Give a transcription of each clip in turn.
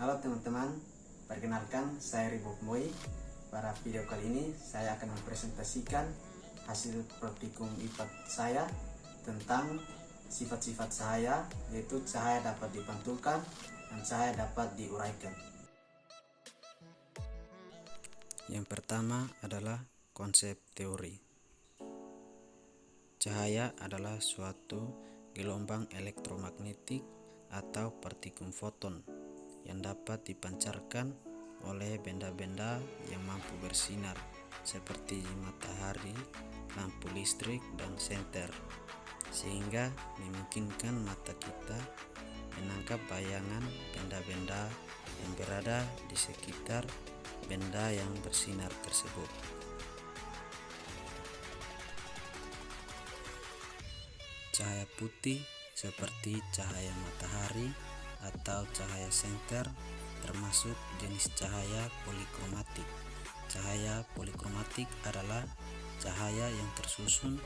Halo teman-teman, perkenalkan saya Ribob Moy. Pada video kali ini saya akan mempresentasikan hasil praktikum IPA saya tentang sifat-sifat cahaya, yaitu cahaya dapat dipantulkan dan cahaya dapat diuraikan. Yang pertama adalah konsep teori. Cahaya adalah suatu gelombang elektromagnetik atau partikel foton yang dapat dipancarkan oleh benda-benda yang mampu bersinar seperti matahari, lampu listrik, dan senter, sehingga memungkinkan mata kita menangkap bayangan benda-benda yang berada di sekitar benda yang bersinar tersebut. Cahaya putih seperti cahaya matahari atau cahaya senter termasuk jenis cahaya polikromatik. Cahaya polikromatik adalah cahaya yang tersusun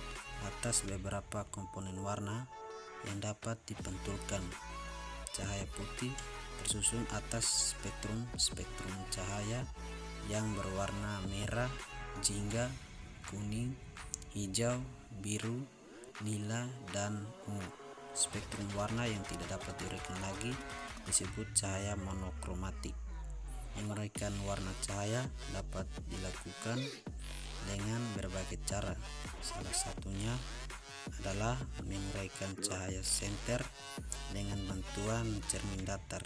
atas beberapa komponen warna yang dapat dipantulkan. Cahaya putih tersusun atas spektrum cahaya yang berwarna merah, jingga, kuning, hijau, biru, nila, dan ungu. Spektrum warna yang tidak dapat diuraikan lagi disebut cahaya monokromatik. Menguraikan warna cahaya dapat dilakukan dengan berbagai cara. Salah satunya adalah menguraikan cahaya senter dengan bantuan cermin datar.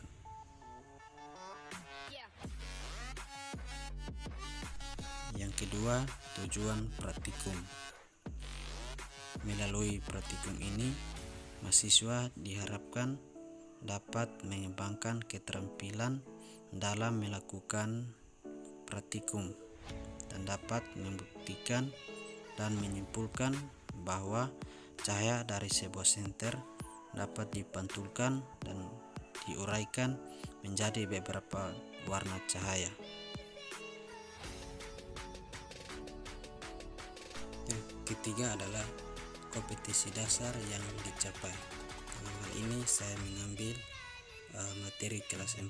Yang kedua, tujuan praktikum. Melalui praktikum ini, mahasiswa diharapkan dapat mengembangkan keterampilan dalam melakukan praktikum dan dapat membuktikan dan menyimpulkan bahwa cahaya dari sebuah senter dapat dipantulkan dan diuraikan menjadi beberapa warna cahaya. Yang ketiga adalah kompetensi dasar yang dicapai. Dalam hal ini saya mengambil materi kelas 4.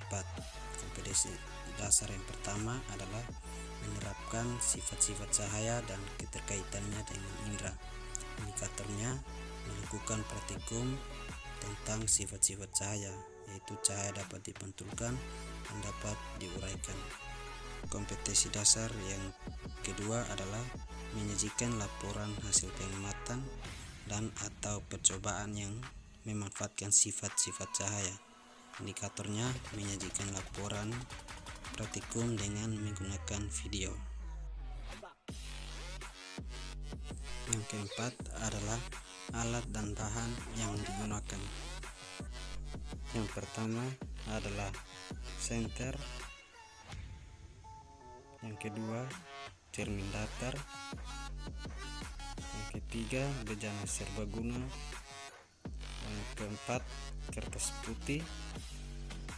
Kompetensi dasar yang pertama adalah menerapkan sifat-sifat cahaya dan keterkaitannya dengan indera. Indikatornya melakukan praktikum tentang sifat-sifat cahaya, yaitu cahaya dapat dipantulkan dan dapat diuraikan. Kompetensi dasar yang kedua adalah menyajikan laporan hasil pengamatan dan atau percobaan yang memanfaatkan sifat-sifat cahaya. Indikatornya menyajikan laporan praktikum dengan menggunakan video. Yang keempat adalah alat dan bahan yang digunakan. Yang pertama adalah senter. Yang kedua, cermin datar. Yang ketiga, bejana serbaguna. Yang keempat, kertas putih.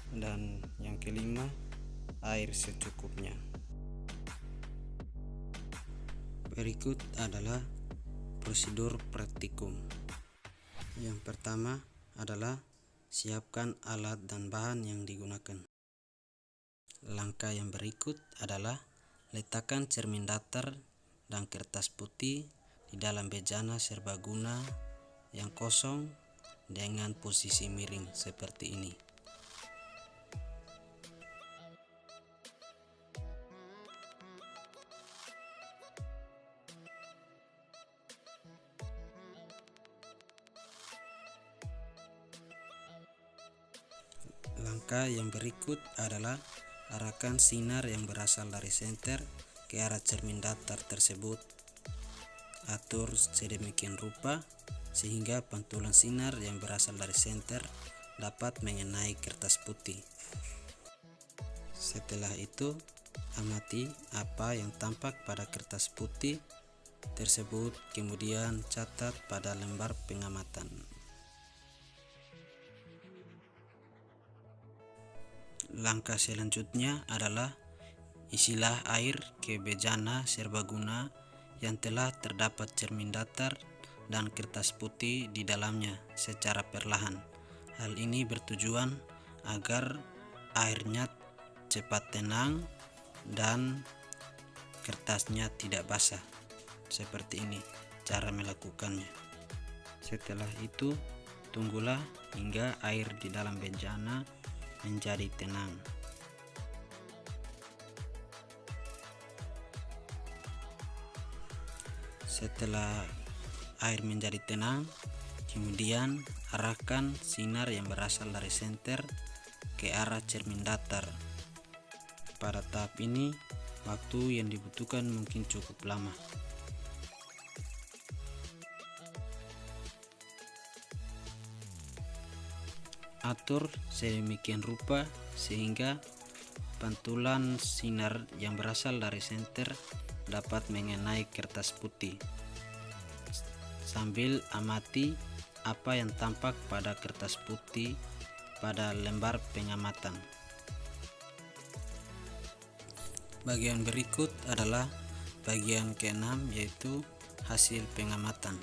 Dan yang kelima, air secukupnya. Berikut adalah prosedur praktikum. Yang pertama adalah siapkan alat dan bahan yang digunakan. Langkah yang berikut adalah letakkan cermin datar dan kertas putih di dalam bejana serbaguna yang kosong dengan posisi miring seperti ini. Langkah yang berikut adalah arahkan sinar yang berasal dari senter ke arah cermin datar tersebut. Atur sedemikian rupa sehingga pantulan sinar yang berasal dari senter dapat mengenai kertas putih. Setelah itu, amati apa yang tampak pada kertas putih tersebut, kemudian catat pada lembar pengamatan. Langkah selanjutnya adalah isilah air ke bejana serbaguna yang telah terdapat cermin datar dan kertas putih di dalamnya secara perlahan. Hal ini bertujuan agar airnya cepat tenang dan kertasnya tidak basah. Seperti ini cara melakukannya. Setelah itu tunggulah hingga air di dalam bejana menjadi tenang. Setelah air menjadi tenang, kemudian arahkan sinar yang berasal dari senter ke arah cermin datar. Pada tahap ini, waktu yang dibutuhkan mungkin cukup lama. Atur sedemikian rupa sehingga pantulan sinar yang berasal dari senter dapat mengenai kertas putih. Sambil amati apa yang tampak pada kertas putih pada lembar pengamatan. Bagian berikut adalah bagian ke-6, yaitu hasil pengamatan.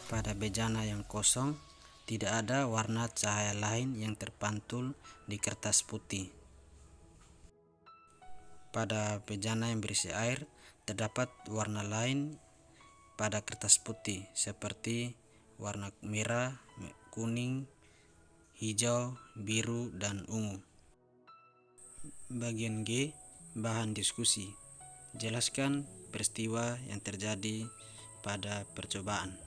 Pada bejana yang kosong tidak ada warna cahaya lain yang terpantul di kertas putih. Pada bejana yang berisi air terdapat warna lain pada kertas putih seperti warna merah, kuning, hijau, biru, dan ungu. Bagian G, bahan diskusi. Jelaskan peristiwa yang terjadi pada percobaan.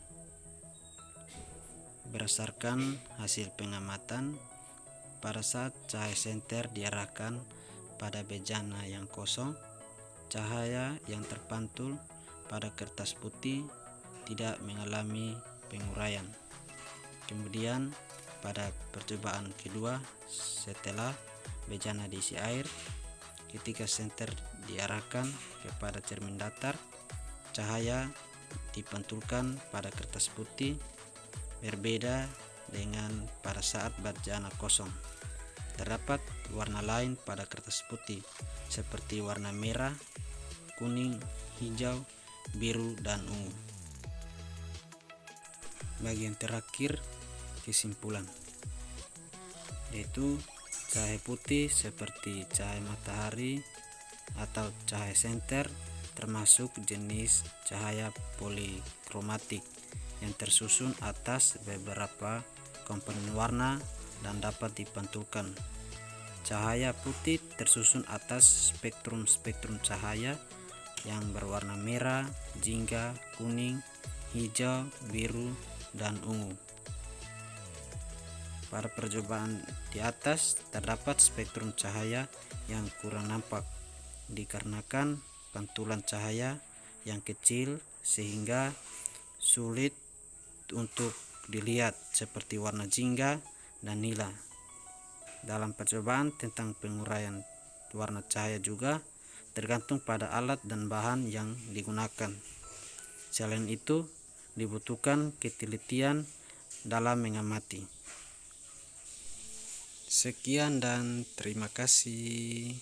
Berdasarkan hasil pengamatan, pada saat cahaya senter diarahkan pada bejana yang kosong, cahaya yang terpantul pada kertas putih tidak mengalami penguraian. Kemudian pada percobaan kedua, setelah bejana diisi air, ketika senter diarahkan kepada cermin datar, cahaya dipantulkan pada kertas putih berbeda dengan pada saat bejana kosong. Terdapat warna lain pada kertas putih seperti warna merah, kuning, hijau, biru, dan ungu. Bagian terakhir, kesimpulan, yaitu cahaya putih seperti cahaya matahari atau cahaya senter termasuk jenis cahaya polikromatik yang tersusun atas beberapa komponen warna dan dapat dipantulkan. Cahaya putih tersusun atas spektrum cahaya yang berwarna merah, jingga, kuning, hijau, biru, dan ungu. Pada percobaan di atas terdapat spektrum cahaya yang kurang nampak dikarenakan pantulan cahaya yang kecil sehingga sulit untuk dilihat seperti warna jingga dan nila. Dalam percobaan tentang penguraian warna cahaya juga tergantung pada alat dan bahan yang digunakan. Selain itu, dibutuhkan ketelitian dalam mengamati. Sekian dan terima kasih.